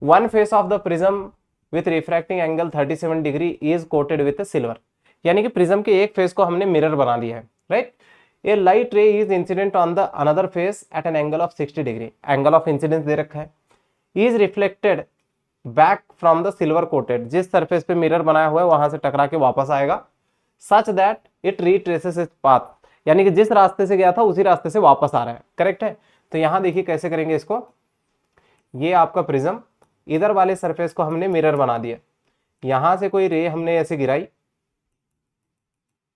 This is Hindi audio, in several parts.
One face of the prism with refracting angle 37 degree is coated with silver, यानी कि प्रिज्म के एक फेस को हमने मिरर बना दिया है, right. A light ray is incident on the another face at an angle of 60 degree, angle of incidence दे रखा है। Is reflected back from the silver coated, जिस सरफेस पे मिरर बनाया हुआ है वहां से टकरा के वापस आएगा, such that it retraces its path, यानी कि जिस रास्ते से गया था उसी रास्ते से वापस आ रहा है, करेक्ट है। तो यहां देखिए कैसे करेंगे इसको, ये आपका प्रिज्म, इधर वाले सरफेस को हमने मिरर बना दिया, यहां से कोई रे हमने ऐसे गिराई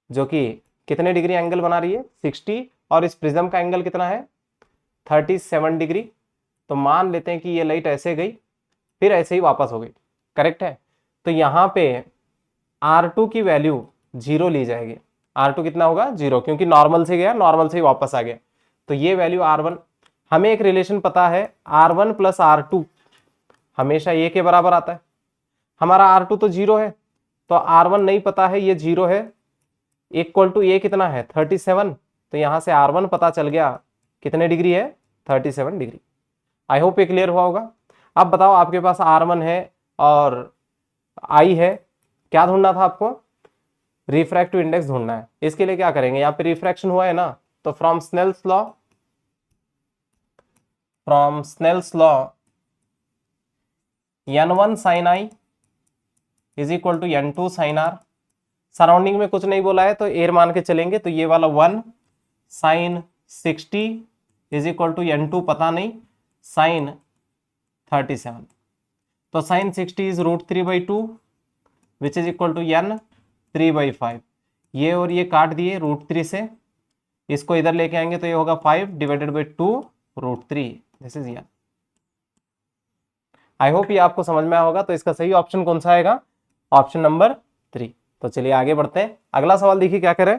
जो कि कितने डिग्री एंगल बना रही है 60, और इस प्रिज्म का एंगल कितना है 37 डिग्री। तो मान लेते हैं कि ये लाइट ऐसे गई फिर ऐसे ही वापस हो गई, करेक्ट है। तो यहाँ पे R2 की वैल्यू 0 ली जाएगी, R2 कितना होगा 0, क्योंकि नॉर्मल से गया नॉर्मल से ही वापस आ गया। तो ये वैल्यू R1, हमें एक रिलेशन पता है R1 प्लस R2 हमेशा ए के बराबर आता है, हमारा R2 तो 0 है, तो R1 नहीं पता है, ये 0 है, इक्वल टू ए कितना है 37, तो यहां से R1 पता चल गया कितने डिग्री है 37 डिग्री। आई होप ये क्लियर हुआ होगा। अब बताओ आपके पास R1 है और I है, क्या ढूंढना था आपको, रिफ्रैक्टिव इंडेक्स ढूंढना है। इसके लिए क्या करेंगे, यहाँ पे रिफ्रैक्शन हुआ है ना, तो from Snell's law n1 sin I is equal to n2 sin R, surrounding में कुछ नहीं बोला है तो एयर मान के चलेंगे, तो ये वाला 1 sin 60 is equal to n2 पता नहीं sin 37, तो sin 60 is √3/2 which is equal to n 3/5, ये और ये काट दिए √3 से, इसको इधर लेके आएंगे तो ये होगा 5 divided by 2 √3, this is n। I hope ये आपको समझ में आया होगा। तो इसका सही ऑप्शन कौन सा आएगा, ऑप्शन नंबर 3। तो चलिए आगे बढ़ते हैं, अगला सवाल देखिए क्या करें।